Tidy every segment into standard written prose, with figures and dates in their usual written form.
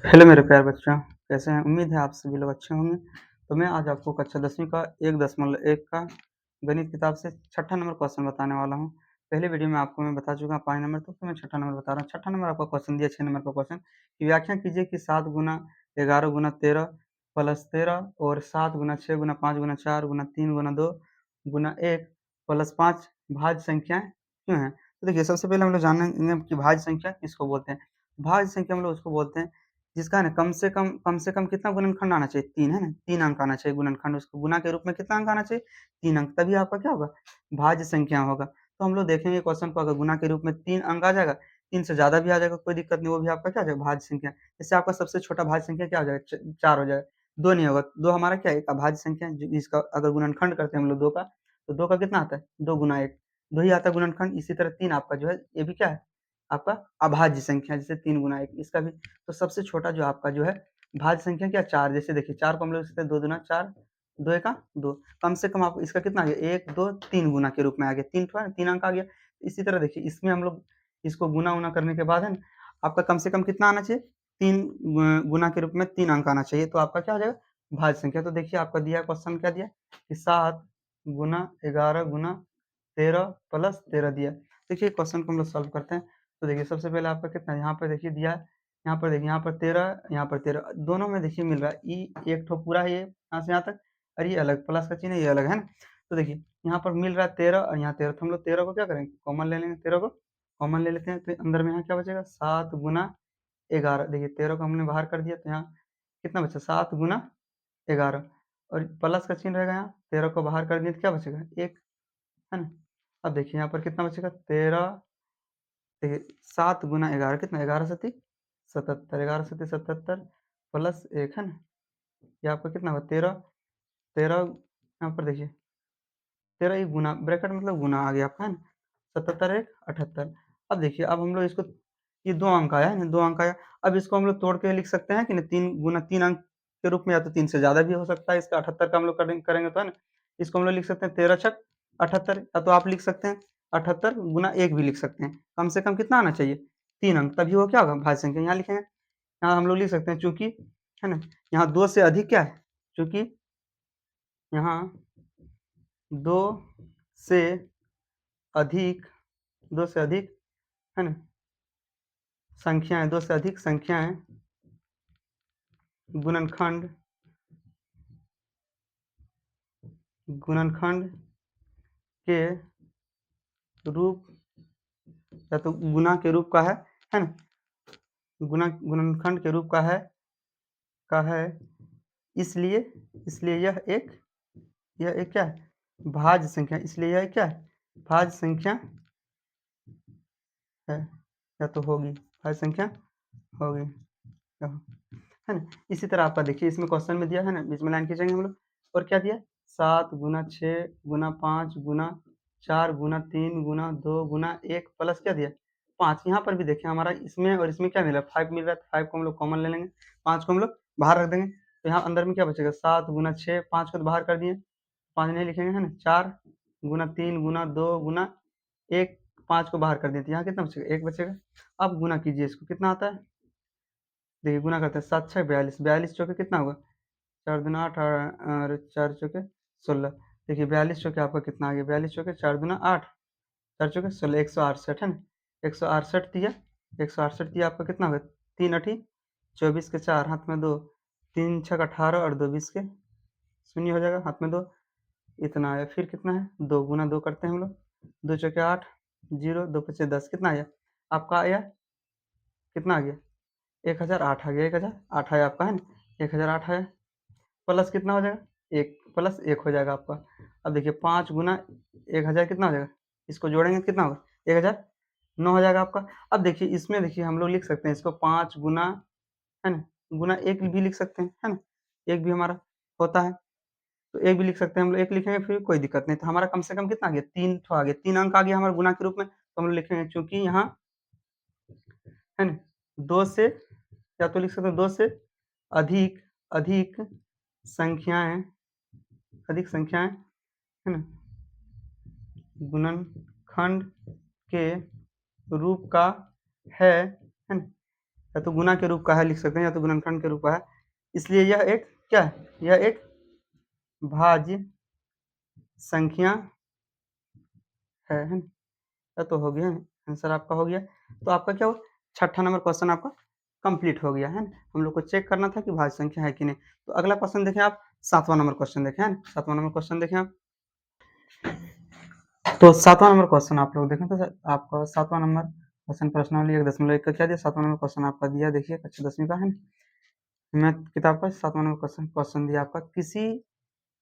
Hello मेरे प्यारे बच्चों, कैसे हैं? उम्मीद है आप सभी लोग अच्छे होंगे। तो मैं आज आपको कक्षा 10वीं का 1.1 का गणित किताब से छठा नंबर क्वेश्चन बताने वाला हूँ। पहले वीडियो में आपको मैं बता चुका 5 नंबर, तो मैं छठा नंबर बता रहा हूँ। छठा नंबर आपका क्वेश्चन दिया 6 नंबर का क्वेश्चन की व्याख्या कीजिए कि 7 गुना 11 गुना 13 प्लस 13 और 7 गुना 6 गुना 5 गुना 4 गुना 3 गुना 2 गुना 1 प्लस 5 भाज्य संख्याएं क्यों हैं? तो देखिए, सबसे पहले हम लोग जानेंगे कि भाज्य संख्या किसको बोलते हैं। भाज्य संख्या हम लोग उसको बोलते हैं जिसका है ना कम से कम कितना गुणनखंड आना चाहिए? 3 है ना? 3 अंक आना चाहिए गुणनखंड, उसको गुणा के रूप में कितना अंक आना चाहिए? 3 अंक, तभी आपका क्या होगा? भाज्य संख्या होगा। तो हम लोग देखेंगे क्वेश्चन को, अगर गुणा के रूप में 3 अंक आ जाएगा, 3 से ज़्यादा भी आ जाएगा, कोई दिक्कत नहीं, वो भी आपका क्या हो जाएगा? भाज्य संख्या। जैसे आपका सबसे छोटा भाज्य संख्या क्या हो जाएगा? 4 हो जाएगा, 2 नहीं होगा। 2 हमारा क्या है? एक अभाज्य संख्या है, जिसका अगर गुणनखंड करते हैं हम लोग 2 का, तो 2 का कितना आता है? 2 गुना 1, 2 ही आता है गुणनखंड। इसी तरह 3 आपका जो है, ये भी क्या है? आपका अभाज्य संख्या, जैसे 3 गुना 1, इसका भी। तो सबसे छोटा जो आपका जो है भाज्य संख्या क्या? 4। जैसे देखिए, 4 को हम लोग लिख सकते हैं 2 दूना 4, 2 एका 2। कम से कम आपको इसका कितना आ गया? 1, 2, 3 गुना के रूप में आ गया। 3 ठो है, 3 अंक आ गया। इसी तरह देखिए, इसमें हम लोग इसको गुना-वुना करने के बाद है ना, आपका कम से कम कितना आना चाहिए? 3 गुना के रूप में 3 अंक आना चाहिए, तो आपका क्या हो जाएगा? भाज्य संख्या। तो देखिए, आपका दिया क्वेश्चन क्या दिया कि 7 गुना 11 गुना 13 प्लस 13 दिया। देखिए, क्वेश्चन को हम लोग सॉल्व करते हैं। तो देखिए, सबसे पहले आपका कितना है? यहाँ पे देखिए दिया है, यहाँ पर देखिए, यहाँ पर 13, यहाँ पर 13, दोनों में देखिए मिल रहा है। ई एक ठो पूरा है, ये यहाँ से यहाँ तक, और ये अलग, प्लस का चिन्ह है, ये अलग है ना। तो देखिए, यहाँ पर मिल रहा है 13 और यहाँ 13, तो हम लोग 13 को क्या करेंगे? कॉमन ले लेंगे। 13 को कॉमन ले लेते हैं, तो अंदर में यहाँ क्या बचेगा? 7 गुना 11। देखिए, 13 को हमने बाहर कर दिया, तो यहाँ कितना बचा? 7 गुना 11, और प्लस का चिन्ह रहेगा यहाँ। 13 को बाहर कर दिए तो क्या बचेगा? 1, है ना। अब देखिए, यहाँ पर कितना बचेगा? 13, देखिए 7 गुना 11 कितना? 11 सत्ती 77, 11 सत्ती 77 प्लस 1, है ना। ये आपका कितना हुआ? 13, 13 यहाँ पर देखिए, 13 ही गुना, ब्रैकेट मतलब गुना आ गया आपका, है ना। 77 1 78। अब देखिए, अब हम लोग इसको, ये 2 अंक आया है ना, 2 अंक आया। अब इसको हम लोग तोड़ के लिख सकते हैं कि नहीं? 3 गुना 3 अंक के रूप में, या तो 3 से ज़्यादा भी हो सकता है। इसका 78 का हम लोग करेंगे तो, है ना। इसको हम लोग लिख सकते हैं 13 छक 78, या तो आप लिख सकते हैं 78 गुना 1 भी लिख सकते हैं। कम से कम कितना आना चाहिए? 3 अंक, तभी वो क्या होगा? भाज्य संख्या। यहाँ लिखेंगे, यहाँ हम लोग लिख सकते हैं चूँकि, है ना, यहाँ 2 से अधिक क्या है? चूँकि यहाँ 2 से अधिक, 2 से अधिक, है ना, संख्याएँ, 2 से अधिक संख्याएँ गुणनखंड गुणनखंड के रूप, या तो गुना के रूप का है ना, गुणनखंड के रूप का है, इसलिए इसलिए यह एक क्या है? भाज्य संख्या। इसलिए यह क्या है? भाज्य संख्या है, या तो होगी, भाज्य संख्या होगी, है ना। इसी तरह आपका देखिए, इसमें क्वेश्चन में दिया है ना, बीच में लाइन खींचेंगे हम लोग, और क्या दिया? 7 गुना 6 गुना 5 गुना 4 गुना 3 गुना 2 गुना 1 प्लस क्या दिया? 5। यहाँ पर भी देखिए, हमारा इसमें और इसमें क्या मिला? 5 मिल रहा है, तो 5 को हम लोग कॉमन ले लेंगे, 5 को हम लोग बाहर रख देंगे, तो यहाँ अंदर में क्या बचेगा? 7 गुना 6, 5 को तो बाहर कर दिए, 5 नहीं लिखेंगे, है ना। 4 गुना 3 गुना 2 गुना 1, 5 को बाहर कर दिए, तो यहाँ कितना बचेगा? 1 बचेगा। अब गुना कीजिए इसको, कितना आता है? देखिए, गुना करते हैं, 7 6 42, 42 चौके कितना होगा? 4 दूना 8 और 4 चौके 16। देखिए, 42 चौके आपका कितना आ गया? 42 चौके 4 दूना 8, 4 चौके 16, 168, है ना। 168 दिया, 168 दिया, आपका कितना होगा? 3 अठी 24 के 4, हाथ में 2, 3 छक 18 और 2 20 के शून्य हो जाएगा, हाथ में 2, इतना आया। फिर कितना है? 2 गुना 2 करते हैं हम लोग, 2 चौके 8, 0 2 पचे 10, कितना आया? आपका आया कितना आ गया? 1008 आ गया, 1008 आया आपका, है ना। 1008 आया, प्लस कितना हो जाएगा? 1, प्लस 1 हो जाएगा आपका। अब देखिए, 5 गुना 1000 कितना हो जाएगा? इसको जोड़ेंगे तो कितना होगा? 1009 हो जाएगा आपका। अब देखिए, इसमें देखिए, हम लोग लिख सकते हैं इसको 5 गुना, है ना, गुना 1 भी लिख सकते हैं, है ना। 1 भी हमारा होता है, तो 1 भी लिख सकते हैं हम लोग, 1 लिखेंगे फिर कोई दिक्कत नहीं। तो हमारा कम से कम कितना आ गया? 3 ठो आ गया, 3 अंक आ गया हमारे गुना के रूप में। तो हम लोग लिखेंगे, चूँकि यहाँ, है ना, 2 से, या तो लिख सकते हैं 2 से अधिक अधिक संख्याएँ अधिक संख्याएँ, है ना, गुणनखंड के रूप का है ना, या तो गुना के रूप का है लिख सकते हैं, या तो गुणनखंड के रूप का है, इसलिए यह एक क्या है, यह एक भाज्य संख्या है ना। तो हो गया आंसर आपका हो गया। तो आपका क्या हुआ, छठा नंबर क्वेश्चन आपका कंप्लीट हो गया है ना। हम लोग को चेक करना था कि भाज्य संख्या है कि नहीं। तो अगला क्वेश्चन देखें आप, सातवां नंबर क्वेश्चन देखें, है ना, सातवां नंबर क्वेश्चन देखें आप। तो सातवां नंबर क्वेश्चन आप लोग देखें, तो आपका सातवां नंबर क्वेश्चन प्रश्नावली 1.1 का क्या दिया, सातवां नंबर क्वेश्चन आपका दिया, देखिए कक्षा 10वीं का है ना, मैथ किताब का सातवां नंबर क्वेश्चन दिया आपका, किसी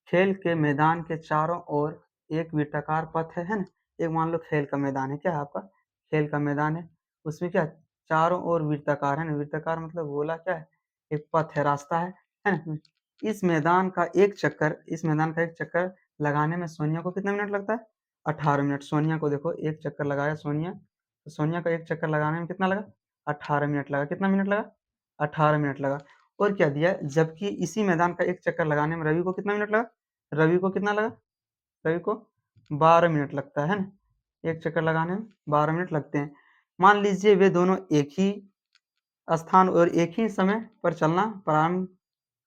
खेल के मैदान के चारों ओर एक वृत्ताकार पथ है ना। एक मान लो खेल का मैदान है, क्या है आपका, खेल का मैदान है, उसमें क्या चारों ओर वृत्ताकार है ना, वृत्ताकार मतलब गोला क्या है, एक पथ है, रास्ता है ना। इस मैदान का एक चक्कर, इस मैदान का एक चक्कर लगाने में सोनिया को कितना मिनट लगता है, 18 मिनट। सोनिया को देखो एक चक्कर लगाया सोनिया, तो सोनिया का एक चक्कर लगाने में कितना लगा, 18 मिनट लगा। कितना मिनट लगा, 18 मिनट लगा। और क्या दिया, जबकि इसी मैदान का एक चक्कर लगाने में रवि को कितना मिनट लगा, रवि को कितना लगा, रवि को 12 मिनट लगता है ना, एक चक्कर लगाने में 12 मिनट लगते हैं। मान लीजिए वे दोनों एक ही स्थान और एक ही समय पर चलना प्रारंभ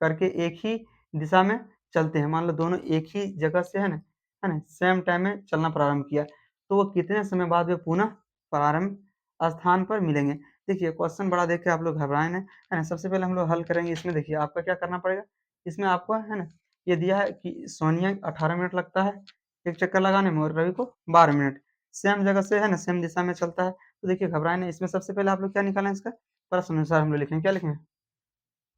करके एक ही दिशा में चलते हैं। मान लो दोनों एक ही जगह से है ना सेम टाइम में चलना प्रारंभ किया, तो वो कितने समय बाद वे पुनः प्रारंभ स्थान पर मिलेंगे। देखिए क्वेश्चन बड़ा देख के आप लोग घबराए ना, है ना। सबसे पहले हम लोग हल करेंगे। इसमें देखिए आपका क्या करना पड़ेगा, इसमें आपको है ना ये दिया है कि सोनिया 18 मिनट लगता है एक चक्कर लगाने में, और रवि को 12 मिनट, सेम जगह से है ना सेम दिशा में चलता है। तो देखिए घबराए नहीं, इसमें सबसे पहले आप लोग क्या निकालें, इसका प्रश्न अनुसार हम लोग लिखेंगे, क्या लिखेंगे,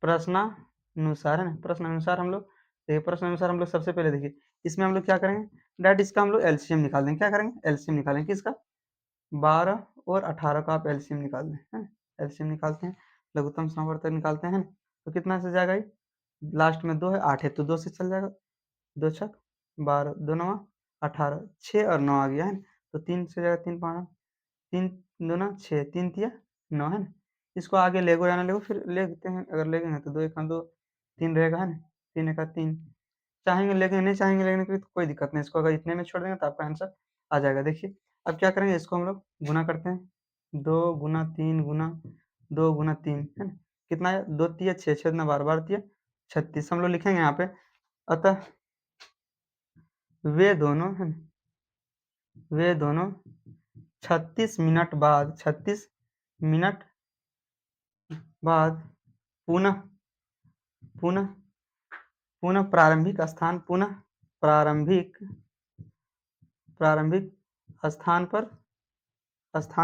प्रश्नानुसार, है ना, प्रश्न अनुसार हम लोग देखिए, प्रश्न अनुसार हम लोग सबसे पहले देखिए इसमें हम लोग क्या करेंगे, डायरेक्ट इसका हम लोग एलसीएम निकाल देंगे। क्या करेंगे, एलसीएम निकालेंगे किसका, 12 और 18 का आप एलसीएम निकाल दें, है एलसीएम निकालते हैं, लघुत्तम समावर्तक निकालते हैं, तो कितना से जाएगा ये, लास्ट में 2 है, 8 है, तो 2 से चल जाएगा, 2 छक 12, 2 नवा 18, 6 और 9 आ गया है, तो 3 से जाएगा, 3 5 3 दूना 6, 3 तिया 9 है ना। इसको आगे लेगो या ना लेगो फिर लेते हैं, अगर लेंगे तो 2 1 2 3 रहेगा, है ना, 3 1 3, चाहेंगे लेंगे, नहीं चाहेंगे लेने के लिए तो कोई दिक्कत नहीं, इसको अगर इतने में छोड़ देंगे तो आपका आंसर आ जाएगा। देखिए अब क्या करेंगे, इसको हम लोग गुना करते हैं, 2 गुना 3 गुना 2 गुना 3, है ना, कितना है, 2 तिया 6, 6 दूना 12, 12 तिया 36 हम लोग लिखेंगे यहाँ पे। अतः वे दोनों है ना, वे दोनों 36 मिनट बाद, 36 मिनट बाद पुनः पुनः पुनः प्रारंभिक स्थान, पुनः प्रारंभिक प्रारंभिक स्थान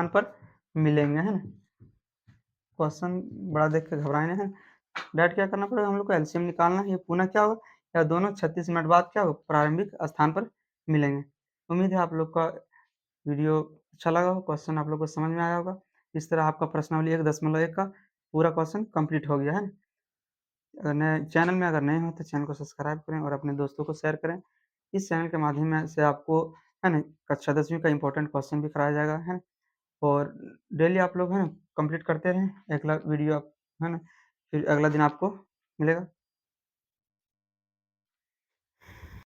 पर मिलेंगे, है ना। क्वेश्चन बड़ा देख के घबराए नहीं है, डायरेक्ट क्या करना पड़ेगा, हम लोग को एलसीएम निकालना है, ये पुनः क्या होगा, या दोनों 36 मिनट बाद क्या होगा, प्रारंभिक स्थान पर मिलेंगे। उम्मीद है आप लोग का वीडियो अच्छा लगा हो, क्वेश्चन आप लोग को समझ में आया होगा। इस तरह आपका प्रश्नावली 1.1 का पूरा क्वेश्चन कंप्लीट हो गया है ना। अगर नए चैनल में अगर नए हो तो चैनल को सब्सक्राइब करें और अपने दोस्तों को शेयर करें। इस चैनल के माध्यम से आपको है ना कक्षा 10वीं का इम्पोर्टेंट क्वेश्चन भी कराया जाएगा, है ना। और डेली आप लोग है ना कंप्लीट करते रहें, अगला वीडियो आप है ना, फिर अगला दिन आपको मिलेगा।